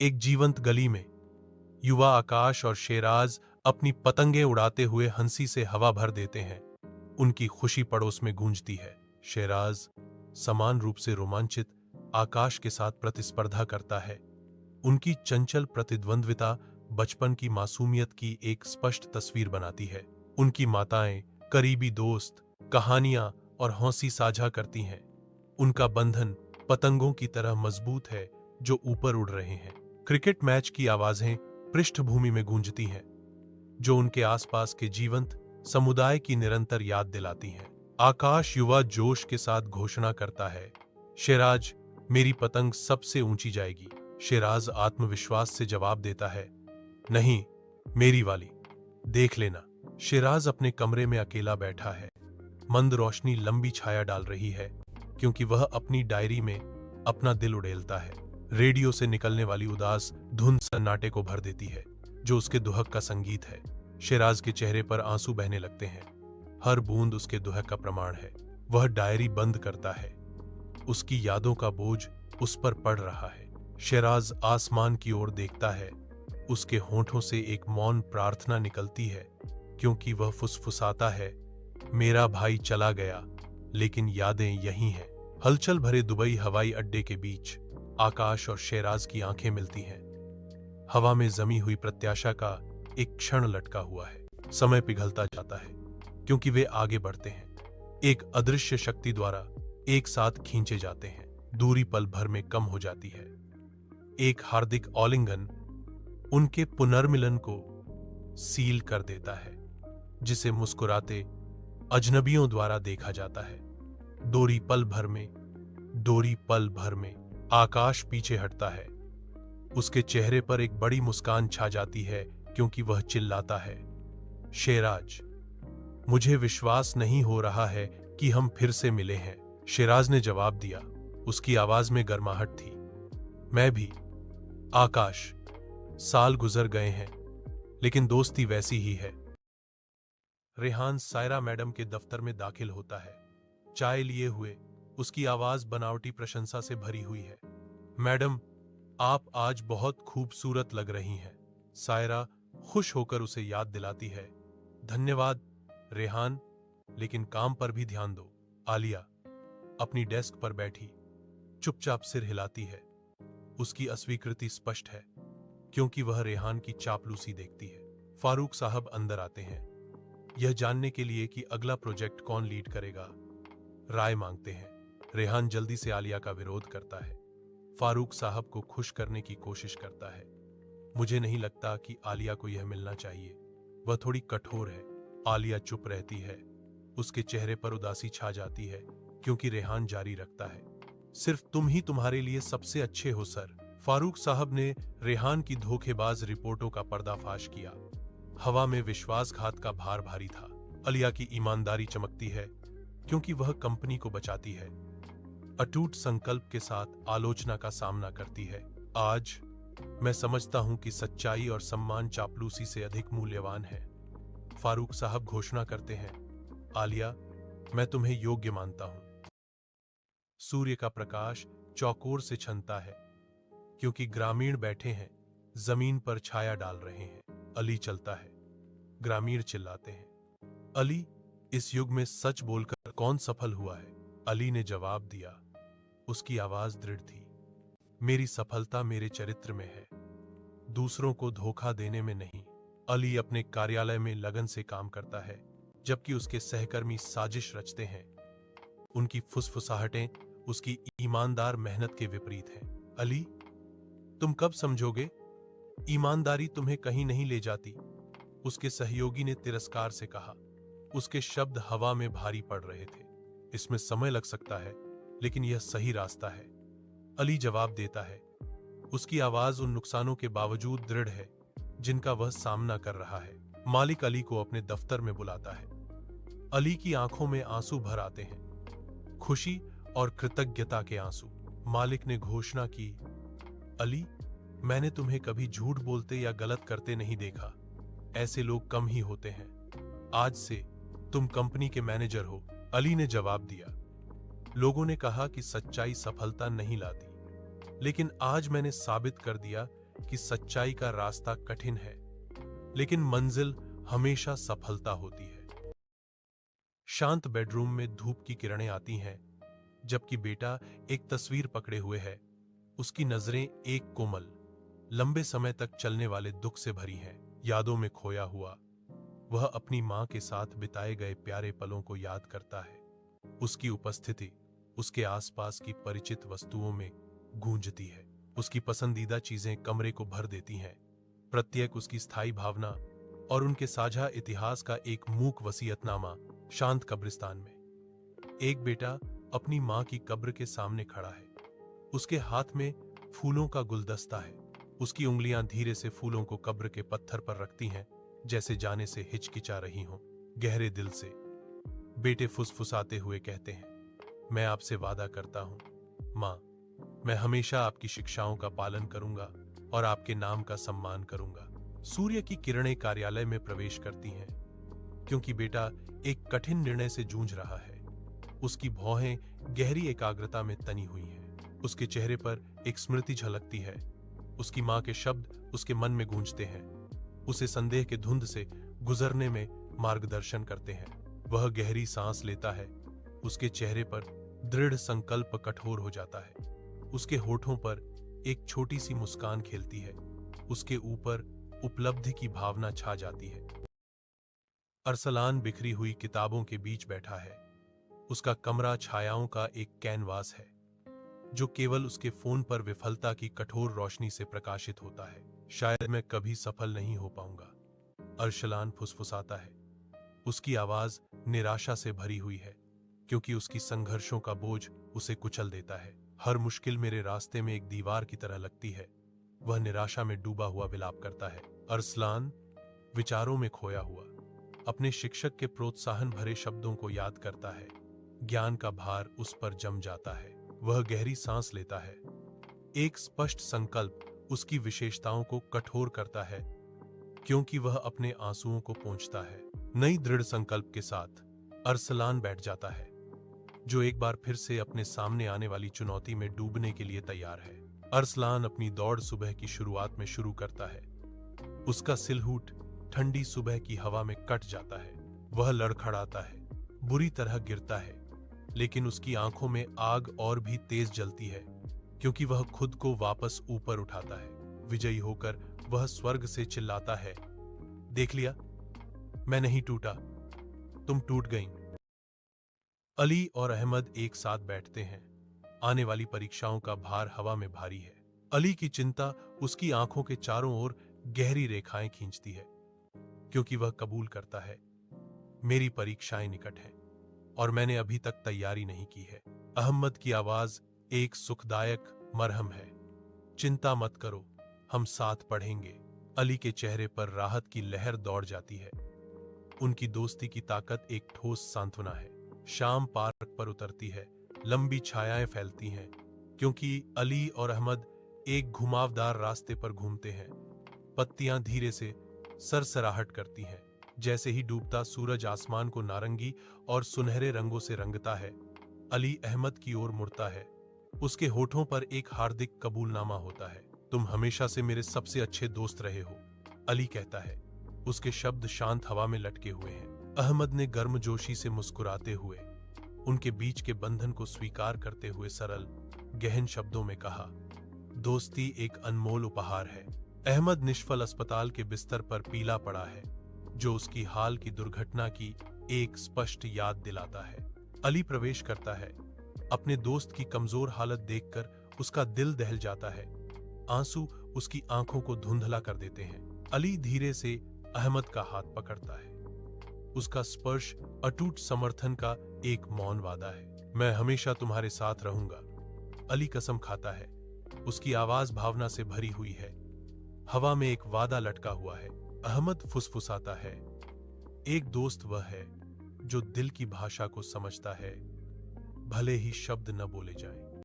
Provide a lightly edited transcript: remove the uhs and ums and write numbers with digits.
एक जीवंत गली में युवा आकाश और शेराज अपनी पतंगे उड़ाते हुए हंसी से हवा भर देते हैं। उनकी खुशी पड़ोस में गूंजती है। शेराज समान रूप से रोमांचित आकाश के साथ प्रतिस्पर्धा करता है। उनकी चंचल प्रतिद्वंद्विता बचपन की मासूमियत की एक स्पष्ट तस्वीर बनाती है। उनकी माताएं, करीबी दोस्त, कहानियां और हौंसी साझा करती हैं। उनका बंधन पतंगों की तरह मजबूत है जो ऊपर उड़ रहे हैं। क्रिकेट मैच की आवाजें पृष्ठभूमि में गूंजती हैं, जो उनके आसपास के जीवंत समुदाय की निरंतर याद दिलाती हैं। आकाश युवा जोश के साथ घोषणा करता है, शेराज, मेरी पतंग सबसे ऊंची जाएगी। शेराज आत्मविश्वास से जवाब देता है, नहीं, मेरी वाली, देख लेना। शेराज अपने कमरे में अकेला बैठा है। मंद रोशनी लंबी छाया डाल रही है, क्योंकि वह अपनी डायरी में अपना दिल उड़ेलता है। रेडियो से निकलने वाली उदास धुन सन्नाटे को भर देती है, जो उसके दुहक का संगीत है। शेराज के चेहरे पर आंसू बहने लगते हैं। हर बूंद उसके दुहक का प्रमाण है। वह डायरी बंद करता है। उसकी यादों का बोझ उस पर पड़ रहा है। शेराज आसमान की ओर देखता है। उसके होंठों से एक मौन प्रार्थना निकलती है, क्योंकि वह फुसफुसाता है, मेरा भाई चला गया, लेकिन यादें यही हैं। हलचल भरे दुबई हवाई अड्डे के बीच आकाश और शेराज की आंखें मिलती हैं। हवा में जमी हुई प्रत्याशा का एक क्षण लटका हुआ है। समय पिघलता जाता है, क्योंकि वे आगे बढ़ते हैं। एक अदृश्य शक्ति द्वारा एक साथ खींचे जाते हैं। दूरी पल भर में कम हो जाती है। एक हार्दिक आलिंगन उनके पुनर्मिलन को सील कर देता है, जिसे मुस्कुराते अजनबियों द्वारा देखा जाता है। दूरी पल भर में आकाश पीछे हटता है। उसके चेहरे पर एक बड़ी मुस्कान छा जाती है, क्योंकि वह चिल्लाता है, शेराज, मुझे विश्वास नहीं हो रहा है कि हम फिर से मिले हैं। शेराज ने जवाब दिया। उसकी आवाज में गर्माहट थी। मैं भी, आकाश, साल गुजर गए हैं, लेकिन दोस्ती वैसी ही है। रेहान सायरा मैडम के दफ्तर में दाखिल होता है, चाय लिए हुए। उसकी आवाज बनावटी प्रशंसा से भरी हुई है। मैडम, आप आज बहुत खूबसूरत लग रही हैं। सायरा खुश होकर उसे याद दिलाती है, धन्यवाद रेहान, लेकिन काम पर भी ध्यान दो। आलिया अपनी डेस्क पर बैठी चुपचाप सिर हिलाती है। उसकी अस्वीकृति स्पष्ट है, क्योंकि वह रेहान की चापलूसी देखती है। फारूक साहब अंदर आते हैं, यह जानने के लिए कि अगला प्रोजेक्ट कौन लीड करेगा। राय मांगते हैं। रेहान जल्दी से आलिया का विरोध करता है। फारूक साहब को खुश करने की कोशिश करता है, मुझे नहीं लगता कि आलिया को यह मिलना चाहिए, वह थोड़ी कठोर है। आलिया चुप रहती है। उसके चेहरे पर उदासी छा जाती है, क्योंकि रेहान जारी रखता है, सिर्फ तुम ही तुम्हारे लिए सबसे अच्छे हो सर। फारूक साहब ने रेहान की धोखेबाज रिपोर्टों का पर्दाफाश किया। हवा में विश्वासघात का भार भारी था। आलिया की ईमानदारी चमकती है, क्योंकि वह कंपनी को बचाती है, अटूट संकल्प के साथ आलोचना का सामना करती है। आज मैं समझता हूं कि सच्चाई और सम्मान चापलूसी से अधिक मूल्यवान है। फारूक साहब घोषणा करते हैं, आलिया, मैं तुम्हें योग्य मानता हूं। सूर्य का प्रकाश चौकोर से छनता है, क्योंकि ग्रामीण बैठे हैं, जमीन पर छाया डाल रहे हैं। अली चलता है। ग्रामीण चिल्लाते हैं, अली, इस युग में सच बोलकर कौन सफल हुआ है? अली ने जवाब दिया। उसकी आवाज दृढ़ थी, मेरी सफलता मेरे चरित्र में है, दूसरों को धोखा देने में नहीं। अली अपने कार्यालय में लगन से काम करता है, जबकि उसके सहकर्मी साजिश रचते हैं। उनकी फुसफुसाहटें उसकी ईमानदार मेहनत के विपरीत हैं। अली, तुम कब समझोगे? ईमानदारी तुम्हें कहीं नहीं ले जाती, उसके सहयोगी ने तिरस्कार से कहा। उसके शब्द हवा में भारी पड़ रहे थे। इसमें समय लग सकता है, लेकिन यह सही रास्ता है। अली जवाब देता है। उसकी आवाज उन नुकसानों के बावजूद दृढ़ है, जिनका वह सामना कर रहा है। मालिक अली को अपने दफ्तर में बुलाता है। अली की आंखों में आंसू भर आते हैं, खुशी और कृतज्ञता के आंसू। मालिक ने घोषणा की, अली, मैंने तुम्हें कभी झूठ बोलते या गलत करते नहीं देखा। ऐसे लोग कम ही होते हैं। आज से तुम कंपनी के मैनेजर हो। अली ने जवाब दिया। लोगों ने कहा कि सच्चाई सफलता नहीं लाती, लेकिन आज मैंने साबित कर दिया कि सच्चाई का रास्ता कठिन है, लेकिन मंजिल हमेशा सफलता होती है। शांत बेडरूम में धूप की किरणें आती हैं, जबकि बेटा एक तस्वीर पकड़े हुए है। उसकी नजरें एक कोमल, लंबे समय तक चलने वाले दुख से भरी हैं। यादों में खोया हुआ वह अपनी मां के साथ बिताए गए प्यारे पलों को याद करता है। उसकी उपस्थिति उसके आसपास की परिचित वस्तुओं में गूंजती है। उसकी पसंदीदा चीजें कमरे को भर देती हैं। प्रत्येक उसकी स्थायी भावना और उनके साझा इतिहास का एक मूक वसीयतनामा। शांत कब्रिस्तान में एक बेटा अपनी मां की कब्र के सामने खड़ा है। उसके हाथ में फूलों का गुलदस्ता है। उसकी उंगलियां धीरे से फूलों को कब्र के पत्थर पर रखती हैं, जैसे जाने से हिचकिचा रही हों। गहरे दिल से बेटे फुसफुसाते हुए कहते हैं, मैं आपसे वादा करता हूं मां, मैं हमेशा आपकी शिक्षाओं का पालन करूंगा और आपके नाम का सम्मान करूंगा। सूर्य की किरणें कार्यालय में प्रवेश करती हैं, क्योंकि बेटा एक कठिन निर्णय से जूझ रहा है। उसकी भौहें गहरी एकाग्रता में तनी हुई हैं। उसके चेहरे पर एक स्मृति झलकती है। उसकी मां के शब्द उसके मन में गूंजते हैं, उसे संदेह के धुंध से गुजरने में मार्गदर्शन करते हैं। वह गहरी सांस लेता है। उसके चेहरे पर दृढ़ संकल्प कठोर हो जाता है। उसके होठों पर एक छोटी सी मुस्कान खेलती है। उसके ऊपर उपलब्धि की भावना छा जाती है। अरसलान बिखरी हुई किताबों के बीच बैठा है। उसका कमरा छायाओं का एक कैनवास है, जो केवल उसके फोन पर विफलता की कठोर रोशनी से प्रकाशित होता है। शायद मैं कभी सफल नहीं हो पाऊंगा, अरसलान फुसफुसाता है। उसकी आवाज निराशा से भरी हुई है, क्योंकि उसकी संघर्षों का बोझ उसे कुचल देता है। हर मुश्किल मेरे रास्ते में एक दीवार की तरह लगती है। वह निराशा में डूबा हुआ विलाप करता है। अरसलान विचारों में खोया हुआ अपने शिक्षक के प्रोत्साहन भरे शब्दों को याद करता है। ज्ञान का भार उस पर जम जाता है। वह गहरी सांस लेता है। एक स्पष्ट संकल्प उसकी विशेषताओं को कठोर करता है, क्योंकि वह अपने आंसुओं को पोंछता है। नई दृढ़ संकल्प के साथ अरसलान बैठ जाता है, जो एक बार फिर से अपने सामने आने वाली चुनौती में डूबने के लिए तैयार है। अरसलान अपनी दौड़ सुबह की शुरुआत में शुरू करता है। उसका सिलहूट ठंडी सुबह की हवा में कट जाता है। वह लड़खड़ाता है, बुरी तरह गिरता है, लेकिन उसकी आंखों में आग और भी तेज जलती है, क्योंकि वह खुद को वापस ऊपर उठाता है। विजयी होकर वह स्वर्ग से चिल्लाता है, देख लिया, मैं नहीं टूटा, तुम टूट गईं। अली और अहमद एक साथ बैठते हैं। आने वाली परीक्षाओं का भार हवा में भारी है। अली की चिंता उसकी आंखों के चारों ओर गहरी रेखाएं खींचती है, क्योंकि वह कबूल करता है, मेरी परीक्षाएं निकट हैं और मैंने अभी तक तैयारी नहीं की है। अहमद की आवाज एक सुखदायक मरहम है, चिंता मत करो, हम साथ पढ़ेंगे। अली के चेहरे पर राहत की लहर दौड़ जाती है। उनकी दोस्ती की ताकत एक ठोस सांत्वना है। शाम पार्क पर उतरती है। लंबी छायाएं फैलती हैं, क्योंकि अली और अहमद एक घुमावदार रास्ते पर घूमते हैं। पत्तियां धीरे से सरसराहट करती हैं। जैसे ही डूबता सूरज आसमान को नारंगी और सुनहरे रंगों से रंगता है, अली अहमद की ओर मुड़ता है। उसके होठों पर एक हार्दिक कबूलनामा होता है। तुम हमेशा से मेरे सबसे अच्छे दोस्त रहे हो, अली कहता है। उसके शब्द शांत हवा में लटके हुए हैं। अहमद ने गर्मजोशी से मुस्कुराते हुए उनके बीच के बंधन को स्वीकार करते हुए सरल, गहन शब्दों में कहा, दोस्ती एक अनमोल उपहार है। अहमद निष्फल अस्पताल के बिस्तर पर पीला पड़ा है, जो उसकी हाल की दुर्घटना की एक स्पष्ट याद दिलाता है। अली प्रवेश करता है। अपने दोस्त की कमजोर हालत देखकर उसका दिल दहल जाता है। आंसू उसकी आंखों को धुंधला कर देते हैं। अली धीरे से अहमद का हाथ पकड़ता है। उसका स्पर्श अटूट समर्थन का एक मौन वादा है। मैं हमेशा तुम्हारे साथ रहूंगा, अली कसम खाता है। उसकी आवाज भावना से भरी हुई है। हवा में एक वादा लटका हुआ है। अहमद फुसफुसाता है, एक दोस्त वह है जो दिल की भाषा को समझता है, भले ही शब्द न बोले जाएं।